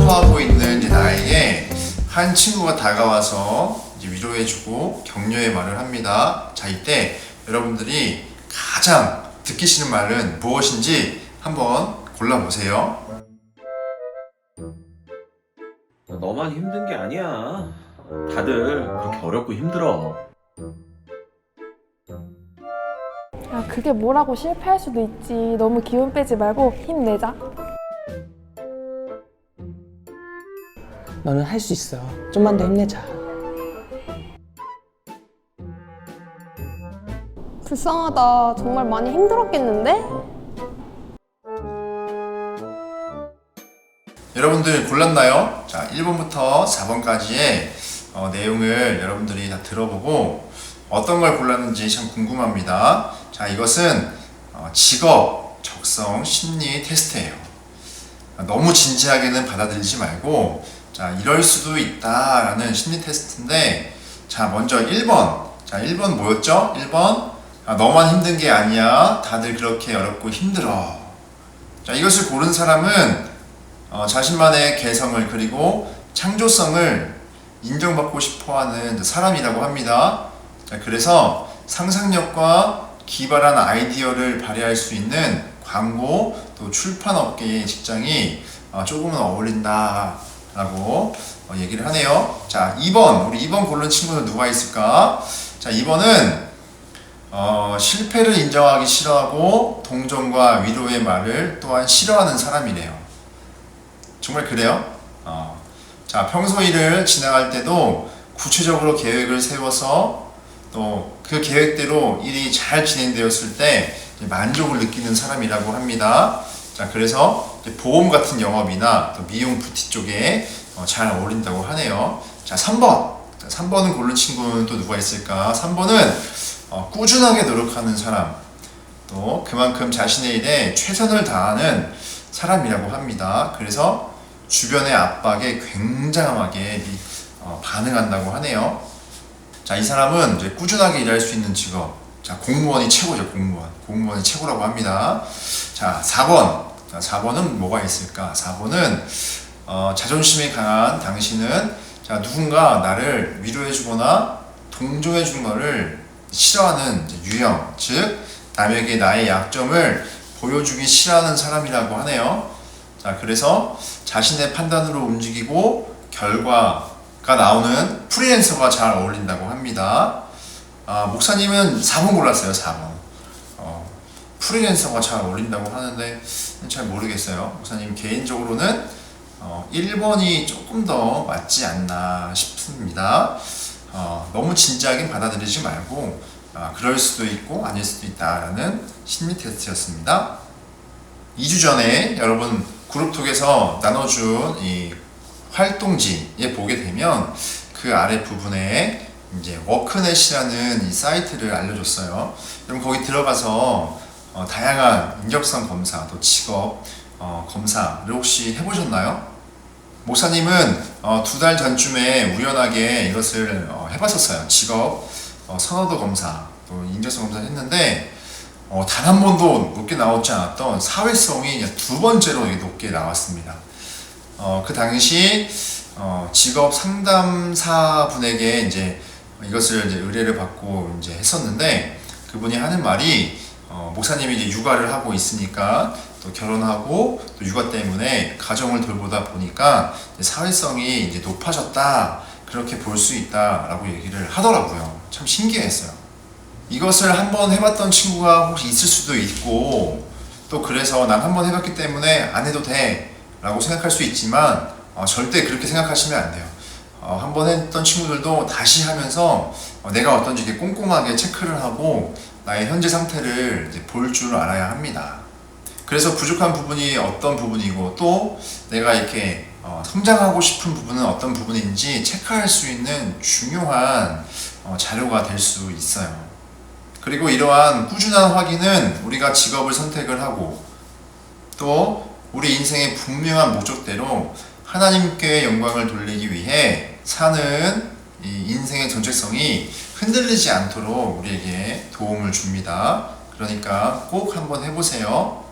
초토화하고 있는 이제 나에게 한 친구가 다가와서 이제 위로해주고 격려의 말을 합니다. 자, 이때 여러분들이 가장 듣기 싫은 말은 무엇인지 한번 골라보세요. 너만 힘든 게 아니야. 다들 그렇게 어렵고 힘들어. 야, 그게 뭐라고 실패할 수도 있지. 너무 기운 빼지 말고 힘내자. 너는 할 수 있어. 좀만 더 힘내자. 불쌍하다. 정말 많이 힘들었겠는데? 여러분들 골랐나요? 자, 1번부터 4번까지의 내용을 여러분들이 다 들어보고 어떤 걸 골랐는지 참 궁금합니다. 자, 이것은 직업 적성 심리 테스트예요. 너무 진지하게는 받아들이지 말고, 자, 이럴 수도 있다라는 심리 테스트인데, 자, 먼저 1번. 자, 1번 뭐였죠? 1번. 너만 힘든 게 아니야. 다들 그렇게 어렵고 힘들어. 자, 이것을 고른 사람은 자신만의 개성을 그리고 창조성을 인정받고 싶어하는 사람이라고 합니다. 자, 그래서 상상력과 기발한 아이디어를 발휘할 수 있는 광고 또 출판업계의 직장이 조금은 어울린다라고 얘기를 하네요. 자, 2번. 우리 2번 고른 친구는 누가 있을까? 자, 2번은 실패를 인정하기 싫어하고 동정과 위로의 말을 또한 싫어하는 사람이래요. 정말 그래요? 자, 평소 일을 진행할 때도 구체적으로 계획을 세워서 또 그 계획대로 일이 잘 진행되었을 때 만족을 느끼는 사람이라고 합니다. 자, 그래서 보험 같은 영업이나 또 미용 뷰티 쪽에 잘 어울린다고 하네요. 자, 3번. 자, 3번은 고른 친구는 또 누가 있을까? 3번은 꾸준하게 노력하는 사람, 또 그만큼 자신의 일에 최선을 다하는 사람이라고 합니다. 그래서 주변의 압박에 굉장하게 반응한다고 하네요. 자, 이 사람은 이제 꾸준하게 일할 수 있는 직업. 자, 공무원이 최고죠, 공무원. 공무원이 최고라고 합니다. 자, 4번. 자, 4번은 뭐가 있을까? 4번은 자존심이 강한 당신은 자, 누군가 나를 위로해주거나 동정해준 것을 싫어하는 유형, 즉 남에게 나의 약점을 보여주기 싫어하는 사람이라고 하네요. 자, 그래서 자신의 판단으로 움직이고 결과가 나오는 프리랜서가 잘 어울린다고 합니다. 목사님은 4번 골랐어요. 4번. 프리랜서가 잘 어울린다고 하는데 잘 모르겠어요. 목사님 개인적으로는 1번이 조금 더 맞지 않나 싶습니다. 너무 진지하게 받아들이지 말고 그럴 수도 있고 아닐 수도 있다라는 심리 테스트였습니다. 2주 전에 여러분 그룹톡에서 나눠준 이 활동지에 보게 되면 그 아래 부분에 이제 워크넷이라는 이 사이트를 알려줬어요. 그럼 거기 들어가서 다양한 인격성 검사 또 직업 검사를 혹시 해보셨나요? 목사님은 2달 전쯤에 우연하게 이것을 해봤었어요. 직업 선호도 검사 또 인격성 검사를 했는데 단 한 번도 높게 나오지 않았던 사회성이 2번째로 높게 나왔습니다. 그 당시 직업 상담사 분에게 이제 이것을 이제 의뢰를 받고 이제 했었는데 그분이 하는 말이 목사님이 이제 육아를 하고 있으니까 또 결혼하고 또 육아 때문에 가정을 돌보다 보니까 사회성이 이제 높아졌다 그렇게 볼 수 있다라고 얘기를 하더라고요. 참 신기했어요. 이것을 한번 해봤던 친구가 혹시 있을 수도 있고 또 그래서 난 한번 해봤기 때문에 안 해도 돼 라고 생각할 수 있지만 절대 그렇게 생각하시면 안 돼요. 한번 했던 친구들도 다시 하면서 내가 어떤지 이렇게 꼼꼼하게 체크를 하고 나의 현재 상태를 이제 볼 줄 알아야 합니다. 그래서 부족한 부분이 어떤 부분이고 또 내가 이렇게 성장하고 싶은 부분은 어떤 부분인지 체크할 수 있는 중요한 자료가 될 수 있어요. 그리고 이러한 꾸준한 확인은 우리가 직업을 선택을 하고 또 우리 인생의 분명한 목적대로 하나님께 영광을 돌리기 위해 사는 이 인생의 정체성이 흔들리지 않도록 우리에게 도움을 줍니다. 그러니까 꼭 한번 해보세요.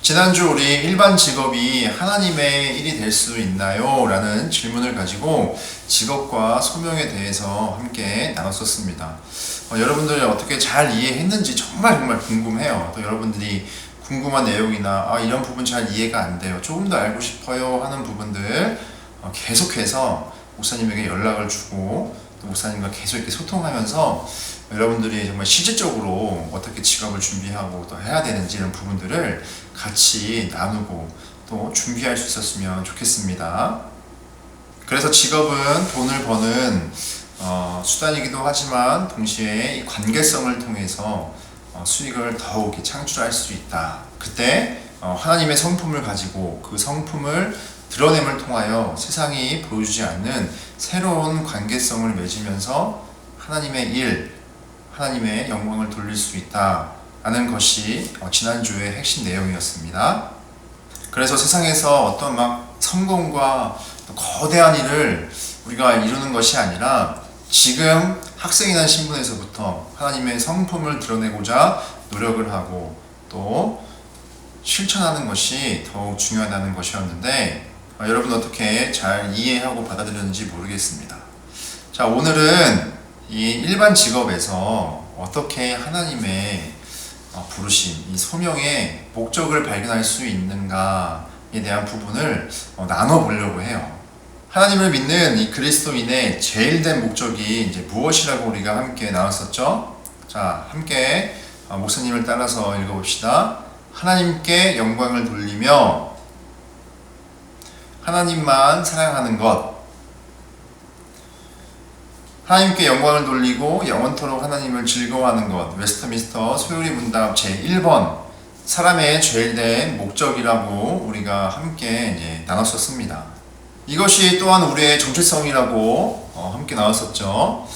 지난주 우리 일반 직업이 하나님의 일이 될 수 있나요? 라는 질문을 가지고 직업과 소명에 대해서 함께 나눴었습니다. 여러분들이 어떻게 잘 이해했는지 정말 궁금해요. 또 여러분들이 궁금한 내용이나 이런 부분 잘 이해가 안 돼요, 조금 더 알고 싶어요 하는 부분들 계속해서 목사님에게 연락을 주고 또 목사님과 계속 이렇게 소통하면서 여러분들이 정말 실질적으로 어떻게 직업을 준비하고 또 해야 되는지 이런 부분들을 같이 나누고 또 준비할 수 있었으면 좋겠습니다. 그래서 직업은 돈을 버는 수단이기도 하지만 동시에 이 관계성을 통해서 수익을 더욱 창출할 수 있다. 그때 하나님의 성품을 가지고 그 성품을 드러냄을 통하여 세상이 보여주지 않는 새로운 관계성을 맺으면서 하나님의 일, 하나님의 영광을 돌릴 수 있다라는 것이 지난주의 핵심 내용이었습니다. 그래서 세상에서 어떤 막 성공과 거대한 일을 우리가 이루는 것이 아니라 지금 학생이라는 신분에서부터 하나님의 성품을 드러내고자 노력을 하고 또 실천하는 것이 더욱 중요하다는 것이었는데 여러분 어떻게 잘 이해하고 받아들였는지 모르겠습니다. 자, 오늘은 이 일반 직업에서 어떻게 하나님의 부르심, 이 소명의 목적을 발견할 수 있는가에 대한 부분을 나눠보려고 해요. 하나님을 믿는 이 그리스도인의 제일된 목적이 이제 무엇이라고 우리가 함께 나눴었죠? 자, 함께 목사님을 따라서 읽어봅시다. 하나님께 영광을 돌리며 하나님만 사랑하는 것. 하나님께 영광을 돌리고 영원토록 하나님을 즐거워하는 것. 웨스트민스터 소요리 문답 제1번 사람의 제일된 목적이라고 우리가 함께 이제 나눴었습니다. 이것이 또한 우리의 정체성이라고 함께 나왔었죠.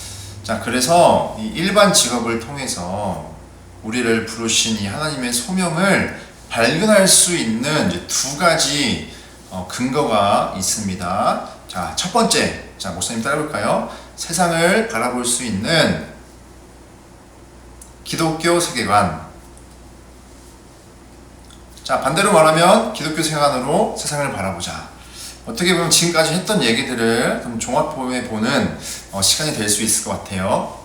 자, 그래서 이 일반 직업을 통해서 우리를 부르신 이 하나님의 소명을 발견할 수 있는 이제 두 가지 근거가 있습니다. 자, 첫 번째, 자, 목사님 따라볼까요? 세상을 바라볼 수 있는 기독교 세계관. 자, 반대로 말하면 기독교 세계관으로 세상을 바라보자. 어떻게 보면 지금까지 했던 얘기들을 좀 종합해 보는 시간이 될 수 있을 것 같아요.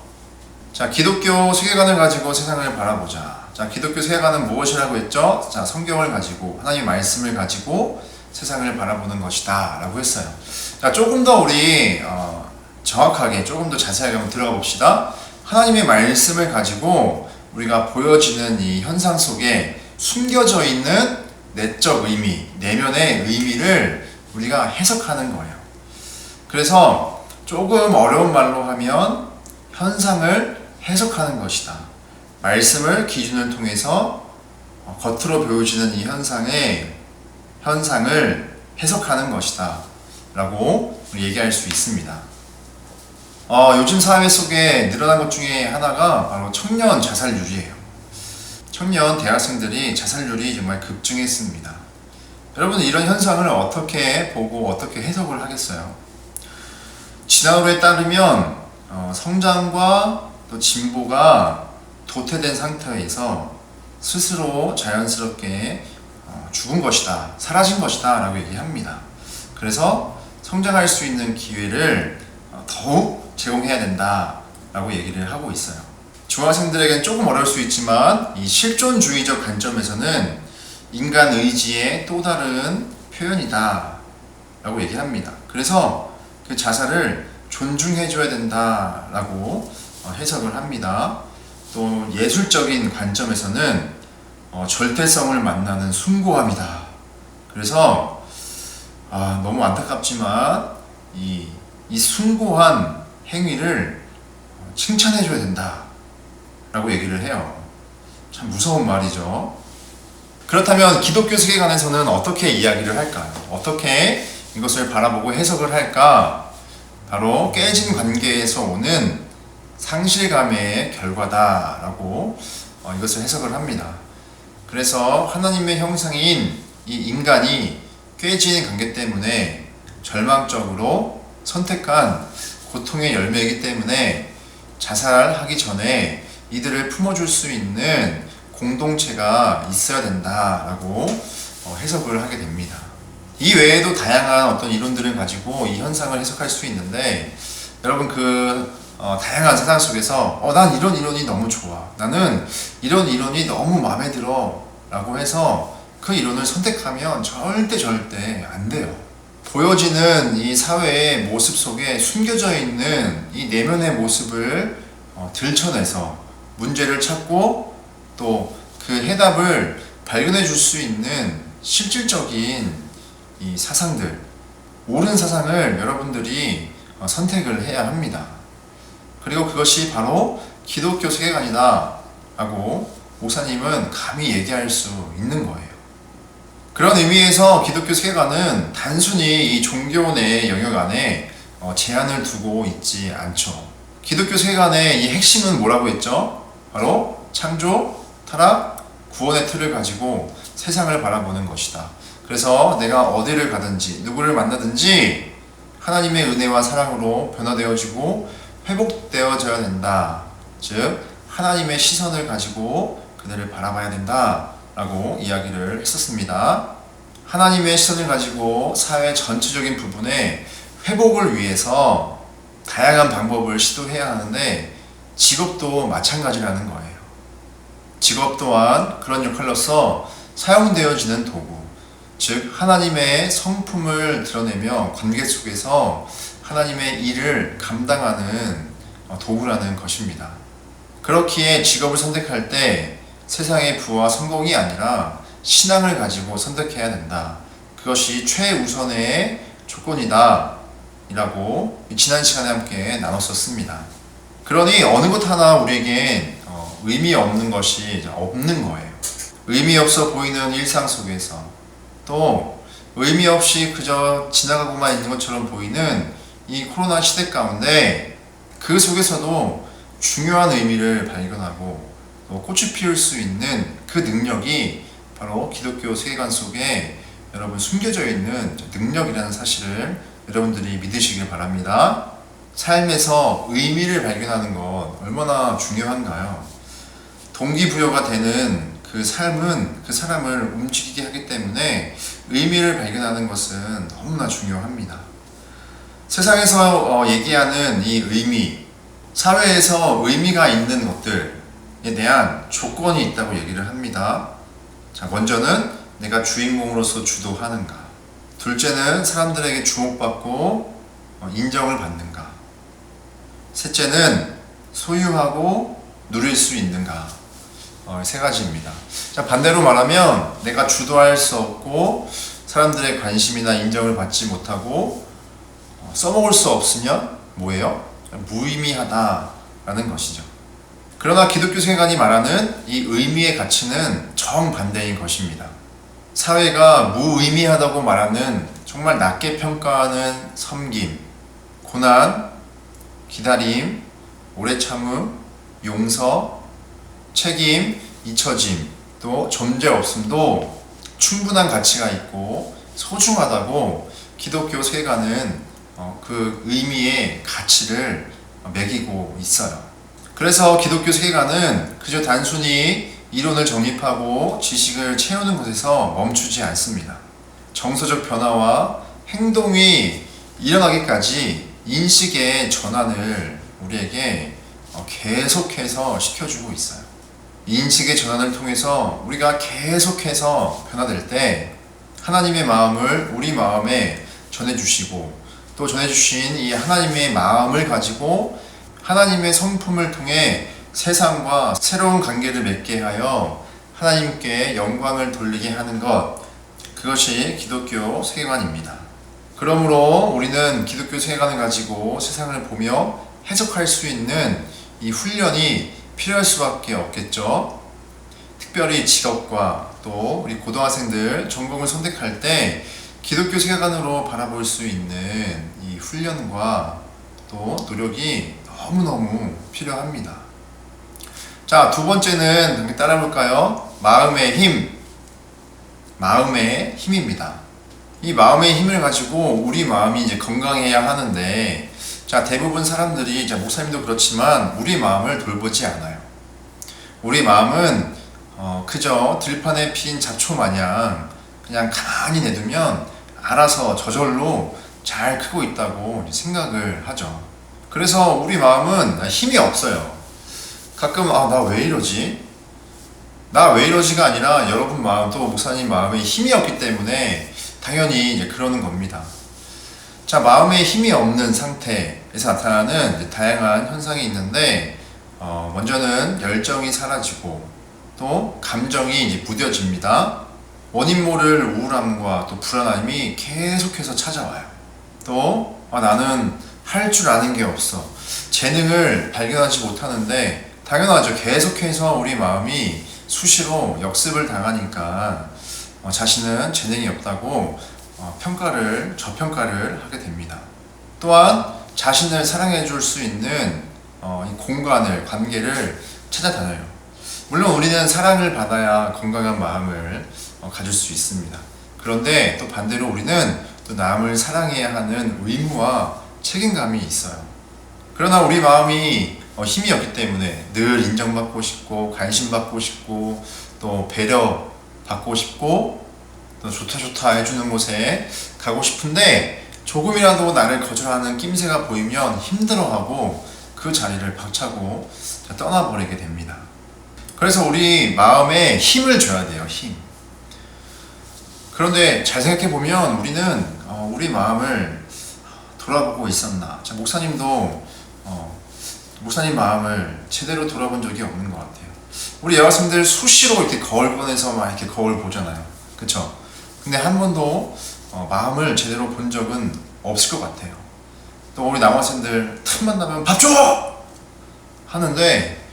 자, 기독교 세계관을 가지고 세상을 바라보자. 자, 기독교 세계관은 무엇이라고 했죠? 자, 성경을 가지고 하나님의 말씀을 가지고 세상을 바라보는 것이다 라고 했어요. 자, 조금 더 우리 정확하게 조금 더 자세하게 한번 들어가 봅시다. 하나님의 말씀을 가지고 우리가 보여지는 이 현상 속에 숨겨져 있는 내적 의미, 내면의 의미를 우리가 해석하는 거예요. 그래서 조금 어려운 말로 하면 현상을 해석하는 것이다. 말씀을 기준을 통해서 겉으로 보여지는 이 현상을 해석하는 것이다 라고 얘기할 수 있습니다. 요즘 사회 속에 늘어난 것 중에 하나가 바로 청년 자살률이에요. 청년 대학생들이 자살률이 정말 급증했습니다. 여러분, 이런 현상을 어떻게 보고 어떻게 해석을 하겠어요? 진화론에 따르면 성장과 또 진보가 도태된 상태에서 스스로 자연스럽게 죽은 것이다, 사라진 것이다 라고 얘기합니다. 그래서 성장할 수 있는 기회를 더욱 제공해야 된다 라고 얘기를 하고 있어요. 중학생들에겐 조금 어려울 수 있지만 이 실존주의적 관점에서는 인간 의지의 또 다른 표현이다 라고 얘기합니다. 그래서 그 자살을 존중해줘야 된다 라고 해석을 합니다. 또 예술적인 관점에서는 절대성을 만나는 숭고함이다. 그래서 너무 안타깝지만 이 숭고한 행위를 칭찬해줘야 된다 라고 얘기를 해요. 참 무서운 말이죠. 그렇다면 기독교 세계관에서는 어떻게 이야기를 할까요? 어떻게 이것을 바라보고 해석을 할까? 바로 깨진 관계에서 오는 상실감의 결과다라고 이것을 해석을 합니다. 그래서 하나님의 형상인 이 인간이 깨진 관계 때문에 절망적으로 선택한 고통의 열매이기 때문에 자살하기 전에 이들을 품어줄 수 있는 공동체가 있어야 된다라고 해석을 하게 됩니다. 이 외에도 다양한 어떤 이론들을 가지고 이 현상을 해석할 수 있는데, 여러분 다양한 세상 속에서 난 이런 이론이 너무 좋아, 나는 이런 이론이 너무 마음에 들어 라고 해서 그 이론을 선택하면 절대 안 돼요. 보여지는 이 사회의 모습 속에 숨겨져 있는 이 내면의 모습을 들춰내서 문제를 찾고 또 그 해답을 발견해 줄 수 있는 실질적인 이 사상들, 옳은 사상을 여러분들이 선택을 해야 합니다. 그리고 그것이 바로 기독교 세계관이다 라고 목사님은 감히 얘기할 수 있는 거예요. 그런 의미에서 기독교 세계관은 단순히 이 종교 내 영역 안에 제한을 두고 있지 않죠. 기독교 세계관의 이 핵심은 뭐라고 했죠? 바로 창조, 타락, 구원의 틀을 가지고 세상을 바라보는 것이다. 그래서 내가 어디를 가든지 누구를 만나든지 하나님의 은혜와 사랑으로 변화되어지고 회복되어져야 된다. 즉 하나님의 시선을 가지고 그들을 바라봐야 된다 라고 이야기를 했었습니다. 하나님의 시선을 가지고 사회 전체적인 부분의 회복을 위해서 다양한 방법을 시도해야 하는데, 직업도 마찬가지라는 거예요. 직업 또한 그런 역할로서 사용되어지는 도구, 즉 하나님의 성품을 드러내며 관계 속에서 하나님의 일을 감당하는 도구라는 것입니다. 그렇기에 직업을 선택할 때 세상의 부와 성공이 아니라 신앙을 가지고 선택해야 된다. 그것이 최우선의 조건이다 이라고 지난 시간에 함께 나눴었습니다. 그러니 어느 것 하나 우리에게 의미 없는 것이 없는 거예요. 의미 없어 보이는 일상 속에서, 또 의미 없이 그저 지나가고만 있는 것처럼 보이는 이 코로나 시대 가운데 그 속에서도 중요한 의미를 발견하고 또 꽃이 피울 수 있는 그 능력이 바로 기독교 세계관 속에 여러분 숨겨져 있는 능력이라는 사실을 여러분들이 믿으시길 바랍니다. 삶에서 의미를 발견하는 건 얼마나 중요한가요? 동기부여가 되는 그 삶은 그 사람을 움직이게 하기 때문에 의미를 발견하는 것은 너무나 중요합니다. 세상에서 얘기하는 이 의미, 사회에서 의미가 있는 것들에 대한 조건이 있다고 얘기를 합니다. 자, 먼저는 내가 주인공으로서 주도하는가, 둘째는 사람들에게 주목받고 인정을 받는가, 셋째는 소유하고 누릴 수 있는가, 세 가지입니다. 자, 반대로 말하면 내가 주도할 수 없고 사람들의 관심이나 인정을 받지 못하고 써먹을 수 없으면 뭐예요? 무의미하다라는 것이죠. 그러나 기독교 세계관이 말하는 이 의미의 가치는 정반대인 것입니다. 사회가 무의미하다고 말하는 정말 낮게 평가하는 섬김, 고난, 기다림, 오래 참음, 용서, 책임, 잊혀짐, 또 존재없음도 충분한 가치가 있고 소중하다고 기독교 세계관은 그 의미의 가치를 매기고 있어요. 그래서 기독교 세계관은 그저 단순히 이론을 정립하고 지식을 채우는 것에서 멈추지 않습니다. 정서적 변화와 행동이 일어나기까지 인식의 전환을 우리에게 계속해서 시켜주고 있어요. 인식의 전환을 통해서 우리가 계속해서 변화될 때 하나님의 마음을 우리 마음에 전해주시고, 또 전해주신 이 하나님의 마음을 가지고 하나님의 성품을 통해 세상과 새로운 관계를 맺게 하여 하나님께 영광을 돌리게 하는 것, 그것이 기독교 세계관입니다. 그러므로 우리는 기독교 세계관을 가지고 세상을 보며 해석할 수 있는 이 훈련이 필요할 수밖에 없겠죠. 특별히 직업과 또 우리 고등학생들 전공을 선택할 때 기독교 세계관으로 바라볼 수 있는 이 훈련과 또 노력이 너무너무 필요합니다. 자, 두 번째는 함께 따라 볼까요? 마음의 힘. 마음의 힘입니다. 이 마음의 힘을 가지고 우리 마음이 이제 건강해야 하는데, 자, 대부분 사람들이, 목사님도 그렇지만 우리 마음을 돌보지 않아요. 우리 마음은 그저 들판에 핀 잡초 마냥 그냥 가만히 내두면 알아서 저절로 잘 크고 있다고 생각을 하죠. 그래서 우리 마음은 힘이 없어요. 가끔 나 왜 이러지? 나 왜 이러지가 아니라 여러분 마음도 목사님 마음에 힘이 없기 때문에 당연히 이제 그러는 겁니다. 자, 마음에 힘이 없는 상태에서 나타나는 이제 다양한 현상이 있는데 먼저는 열정이 사라지고 또 감정이 이제 무뎌집니다. 원인 모를 우울함과 또 불안함이 계속해서 찾아와요. 또 나는 할 줄 아는 게 없어. 재능을 발견하지 못하는데 당연하죠. 계속해서 우리 마음이 수시로 역습을 당하니까 자신은 재능이 없다고 저평가를 하게 됩니다. 또한 자신을 사랑해 줄 수 있는 이 공간을, 관계를 찾아다녀요. 물론 우리는 사랑을 받아야 건강한 마음을 가질 수 있습니다. 그런데 또 반대로 우리는 또 남을 사랑해야 하는 의무와 책임감이 있어요. 그러나 우리 마음이 힘이 없기 때문에 늘 인정받고 싶고 관심받고 싶고 또 배려받고 싶고 또 좋다 해주는 곳에 가고 싶은데 조금이라도 나를 거절하는 낌새가 보이면 힘들어하고 그 자리를 박차고 떠나버리게 됩니다. 그래서 우리 마음에 힘을 줘야 돼요. 힘. 그런데 잘 생각해보면 우리는 우리 마음을 돌아보고 있었나. 목사님도 목사님 마음을 제대로 돌아본 적이 없는 것 같아요. 우리 여학생들 수시로 이렇게 거울 꺼내서 막 이렇게 거울 보잖아요. 그쵸? 근데 한 번도 마음을 제대로 본 적은 없을 것 같아요. 또 우리 남학생들 틈만 나면 밥 줘! 하는데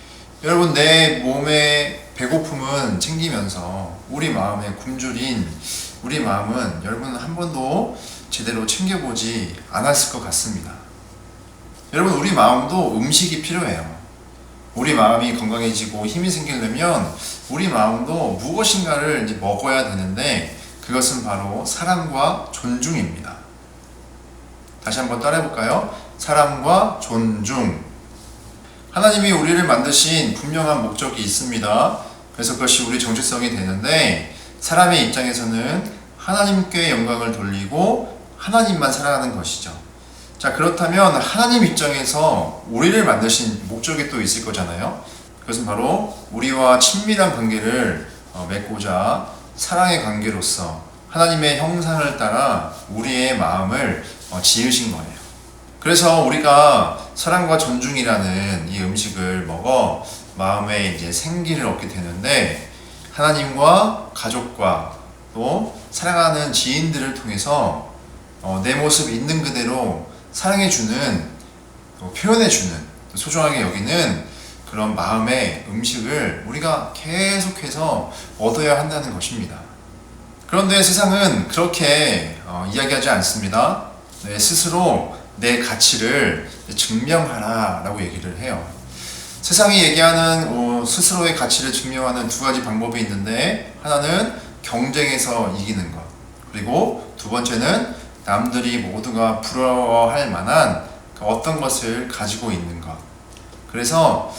여러분, 내 몸의 배고픔은 챙기면서 우리 마음의 굶주린 우리 마음은 여러분 한 번도 제대로 챙겨보지 않았을 것 같습니다. 여러분, 우리 마음도 음식이 필요해요. 우리 마음이 건강해지고 힘이 생기려면 우리 마음도 무엇인가를 이제 먹어야 되는데 그것은 바로 사랑과 존중입니다. 다시 한번 따라해볼까요? 사랑과 존중. 하나님이 우리를 만드신 분명한 목적이 있습니다. 그래서 그것이 우리 정체성이 되는데 사람의 입장에서는 하나님께 영광을 돌리고 하나님만 사랑하는 것이죠. 자, 그렇다면 하나님 입장에서 우리를 만드신 목적이 또 있을 거잖아요. 그것은 바로 우리와 친밀한 관계를 맺고자 사랑의 관계로서 하나님의 형상을 따라 우리의 마음을 지으신 거예요. 그래서 우리가 사랑과 존중이라는 이 음식을 먹어 마음에 이제 생기를 얻게 되는데 하나님과 가족과 또 사랑하는 지인들을 통해서 내 모습 있는 그대로 사랑해주는, 표현해주는, 소중하게 여기는 그런 마음의 음식을 우리가 계속해서 얻어야 한다는 것입니다. 그런데 세상은 그렇게 이야기하지 않습니다. 스스로 내 가치를 증명하라 라고 얘기를 해요. 세상이 얘기하는 스스로의 가치를 증명하는 두 가지 방법이 있는데 하나는 경쟁에서 이기는 것, 그리고 두 번째는 남들이 모두가 부러워할 만한 어떤 것을 가지고 있는 것. 그래서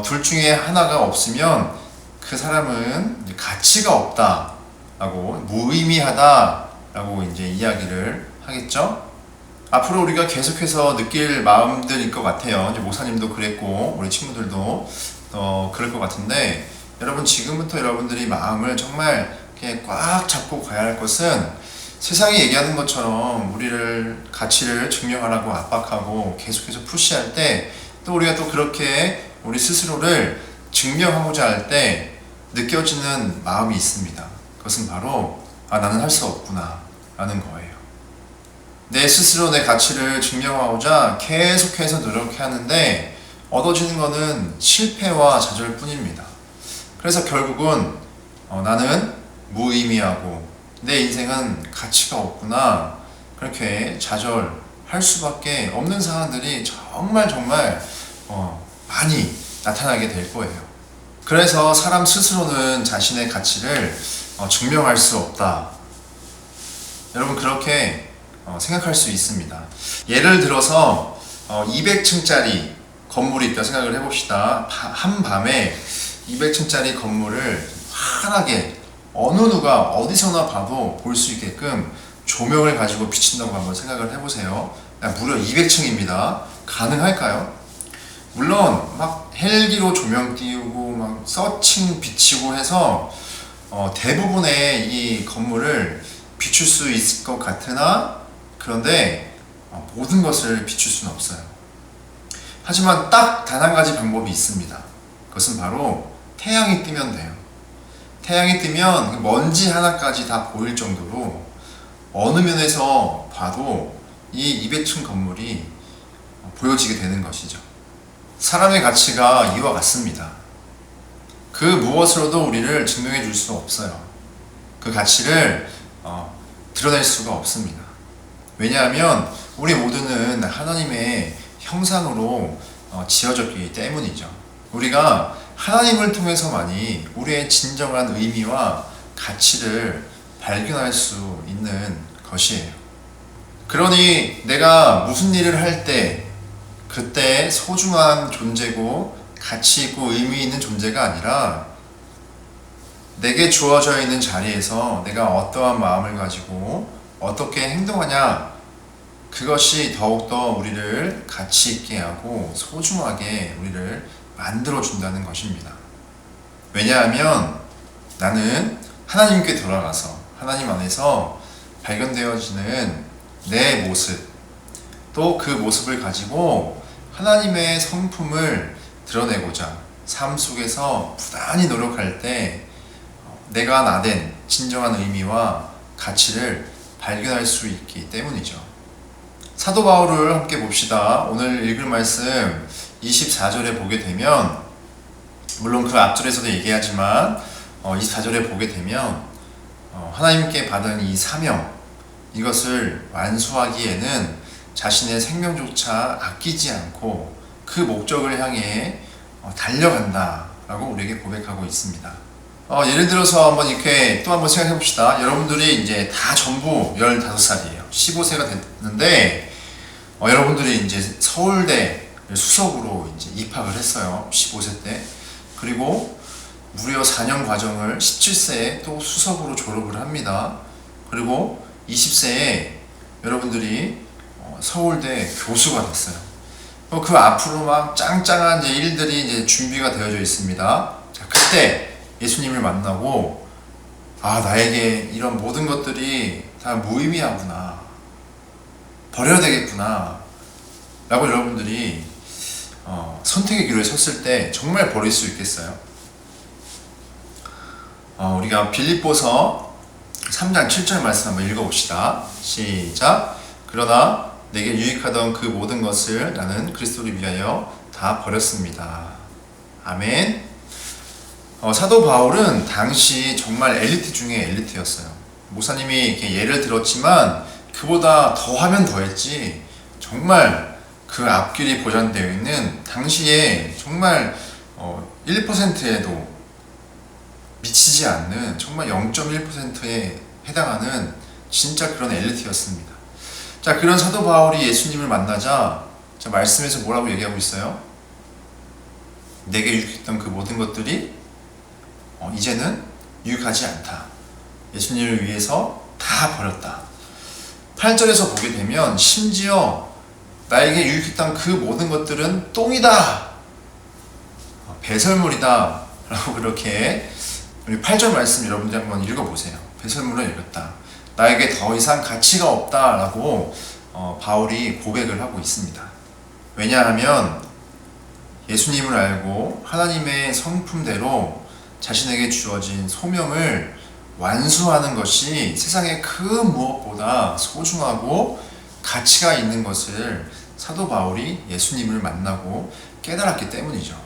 둘 중에 하나가 없으면 그 사람은 가치가 없다 라고, 무의미하다 라고 이제 이야기를 하겠죠. 앞으로 우리가 계속해서 느낄 마음들일 것 같아요. 이제 목사님도 그랬고 우리 친구들도 그럴 것 같은데 여러분, 지금부터 여러분들이 마음을 정말 이렇게 꽉 잡고 가야 할 것은 세상이 얘기하는 것처럼 우리를 가치를 증명하라고 압박하고 계속해서 푸시할 때 또 우리가 또 그렇게 우리 스스로를 증명하고자 할 때 느껴지는 마음이 있습니다. 그것은 바로 나는 할 수 없구나 라는 거예요. 내 스스로 내 가치를 증명하고자 계속해서 노력하는데 얻어지는 것은 실패와 좌절뿐입니다. 그래서 결국은 나는 무의미하고 내 인생은 가치가 없구나, 그렇게 좌절할 수밖에 없는 상황들이 정말 많이 나타나게 될 거예요. 그래서 사람 스스로는 자신의 가치를 증명할 수 없다. 여러분, 그렇게 생각할 수 있습니다. 예를 들어서 200층짜리 건물이 있다 생각을 해봅시다. 한밤에 200층짜리 건물을 환하게 어느 누가 어디서나 봐도 볼 수 있게끔 조명을 가지고 비친다고 한번 생각을 해보세요. 무려 200층입니다. 가능할까요? 물론 막 헬기로 조명 띄우고 막 서칭 비치고 해서 대부분의 이 건물을 비출 수 있을 것 같으나 그런데 모든 것을 비출 수는 없어요. 하지만 딱 단 한 가지 방법이 있습니다. 그것은 바로 태양이 뜨면 돼요. 태양이 뜨면 먼지 하나까지 다 보일 정도로 어느 면에서 봐도 이 200층 건물이 보여지게 되는 것이죠. 사람의 가치가 이와 같습니다. 그 무엇으로도 우리를 증명해 줄 수 없어요. 그 가치를 드러낼 수가 없습니다. 왜냐하면 우리 모두는 하나님의 형상으로 지어졌기 때문이죠. 우리가 하나님을 통해서만이 우리의 진정한 의미와 가치를 발견할 수 있는 것이에요. 그러니 내가 무슨 일을 할 때 그때 소중한 존재고 가치 있고 의미 있는 존재가 아니라 내게 주어져 있는 자리에서 내가 어떠한 마음을 가지고 어떻게 행동하냐, 그것이 더욱더 우리를 가치 있게 하고 소중하게 우리를 만들어 준다는 것입니다. 왜냐하면 나는 하나님께 돌아가서 하나님 안에서 발견되어지는 내 모습, 또 그 모습을 가지고 하나님의 성품을 드러내고자 삶 속에서 부단히 노력할 때 내가 나된 진정한 의미와 가치를 발견할 수 있기 때문이죠. 사도 바울을 함께 봅시다. 오늘 읽을 말씀 24절에 보게 되면, 물론 그 앞절에서도 얘기하지만 24절에 보게 되면 하나님께 받은 이 사명, 이것을 완수하기에는 자신의 생명조차 아끼지 않고 그 목적을 향해 달려간다 라고 우리에게 고백하고 있습니다. 예를 들어서 한번 이렇게 또 한번 생각해 봅시다. 여러분들이 이제 다 전부 15살이에요. 15세가 됐는데 여러분들이 이제 서울대 수석으로 이제 입학을 했어요. 15세 때. 그리고 무려 4년 과정을 17세에 또 수석으로 졸업을 합니다. 그리고 20세에 여러분들이 서울대 교수가 됐어요. 그 앞으로 막 짱짱한 이제 일들이 이제 준비가 되어져 있습니다. 자, 그때 예수님을 만나고 나에게 이런 모든 것들이 다 무의미하구나, 버려야 되겠구나 라고 여러분들이 선택의 길에 섰을 때 정말 버릴 수 있겠어요? 우리가 빌립보서 3장 7절 말씀 한번 읽어봅시다. 시작. 그러나 내게 유익하던 그 모든 것을 나는 그리스도를 위하여 다 버렸습니다. 아멘. 사도 바울은 당시 정말 엘리트 중에 엘리트였어요. 목사님이 이렇게 예를 들었지만 그보다 더하면 더했지, 정말 그 앞길이 보장되어 있는 당시에 정말 1%에도 미치지 않는 정말 0.1%에 해당하는 진짜 그런 엘리트였습니다. 자, 그런 사도 바울이 예수님을 만나자 말씀에서 뭐라고 얘기하고 있어요? 내게 유익했던 그 모든 것들이 이제는 유익하지 않다. 예수님을 위해서 다 버렸다. 8절에서 보게 되면 심지어 나에게 유익했던 그 모든 것들은 똥이다, 배설물이다 라고 그렇게 우리 8절 말씀 여러분들 한번 읽어보세요. 배설물을 읽었다. 나에게 더 이상 가치가 없다 라고 바울이 고백을 하고 있습니다. 왜냐하면 예수님을 알고 하나님의 성품대로 자신에게 주어진 소명을 완수하는 것이 세상의 그 무엇보다 소중하고 가치가 있는 것을 사도 바울이 예수님을 만나고 깨달았기 때문이죠.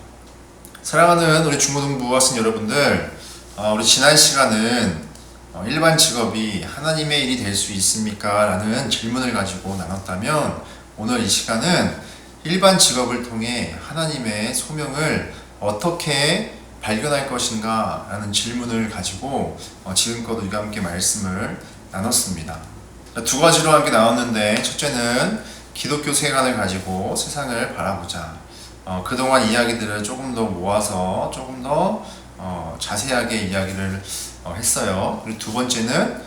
사랑하는 우리 중고등부 학생 여러분들, 우리 지난 시간은 일반 직업이 하나님의 일이 될 수 있습니까? 라는 질문을 가지고 나눴다면, 오늘 이 시간은 일반 직업을 통해 하나님의 소명을 어떻게 발견할 것인가? 라는 질문을 가지고 지금껏 우리가 함께 말씀을 나눴습니다. 두 가지로 함께 나눴는데, 첫째는 기독교 세계관을 가지고 세상을 바라보자. 그동안 이야기들을 조금 더 모아서 조금 더 자세하게 이야기를 했어요. 그리고 두 번째는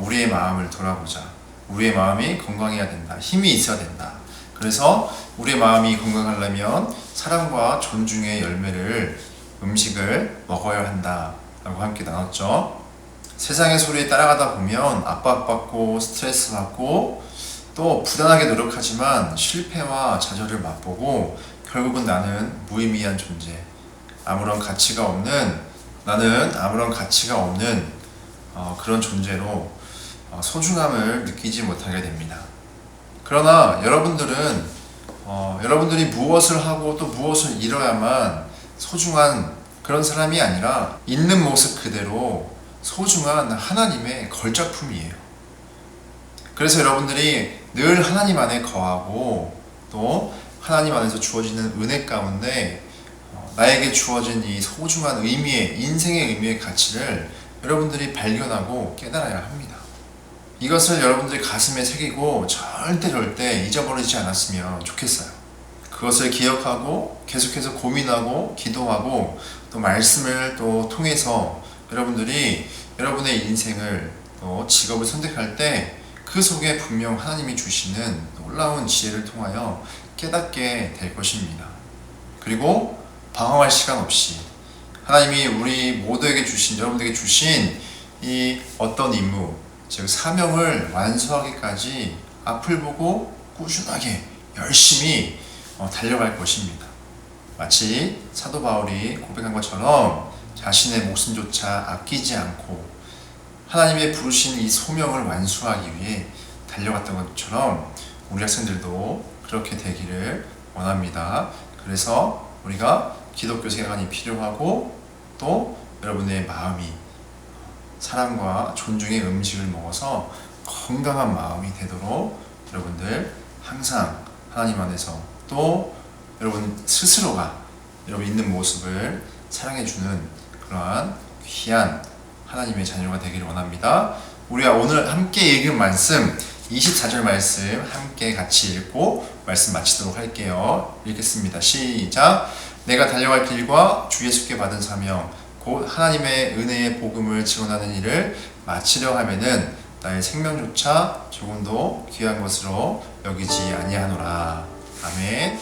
우리의 마음을 돌아보자. 우리의 마음이 건강해야 된다. 힘이 있어야 된다. 그래서 우리의 마음이 건강하려면 사랑과 존중의 열매를 음식을 먹어야 한다 라고 함께 나눴죠. 세상의 소리에 따라가다 보면 압박받고 스트레스 받고 또 부단하게 노력하지만 실패와 좌절을 맛보고 결국은 나는 무의미한 존재, 나는 아무런 가치가 없는 그런 존재로 소중함을 느끼지 못하게 됩니다. 그러나 여러분들이 무엇을 하고 또 무엇을 잃어야만 소중한 그런 사람이 아니라 있는 모습 그대로 소중한 하나님의 걸작품이에요. 그래서 여러분들이 늘 하나님 안에 거하고 또 하나님 안에서 주어지는 은혜 가운데 나에게 주어진 이 소중한 인생의 의미의 가치를 여러분들이 발견하고 깨달아야 합니다. 이것을 여러분들이 가슴에 새기고 절대 잊어버리지 않았으면 좋겠어요. 그것을 기억하고 계속해서 고민하고 기도하고 또 말씀을 또 통해서 여러분들이 여러분의 인생을 또 직업을 선택할 때 그 속에 분명 하나님이 주시는 놀라운 지혜를 통하여 깨닫게 될 것입니다. 그리고 방황할 시간 없이 하나님이 우리 모두에게 주신, 여러분들에게 주신 이 어떤 임무, 즉 사명을 완수하기까지 앞을 보고 꾸준하게 열심히 달려갈 것입니다. 마치 사도 바울이 고백한 것처럼 자신의 목숨조차 아끼지 않고 하나님의 부르신 이 소명을 완수하기 위해 달려갔던 것처럼 우리 학생들도 그렇게 되기를 원합니다. 그래서 우리가 기독교 생활이 필요하고 또 여러분의 마음이 사랑과 존중의 음식을 먹어서 건강한 마음이 되도록 여러분들 항상 하나님 안에서 또 여러분 스스로가 여러분 있는 모습을 사랑해주는 그러한 귀한 하나님의 자녀가 되기를 원합니다. 우리가 오늘 함께 읽은 말씀 24절 말씀 함께 같이 읽고 말씀 마치도록 할게요. 읽겠습니다. 시작. 내가 달려갈 길과 주 예수께 받은 사명 곧 하나님의 은혜의 복음을 증언하는 일을 마치려 하면은 나의 생명조차 조금도 귀한 것으로 여기지 아니하노라. 아멘.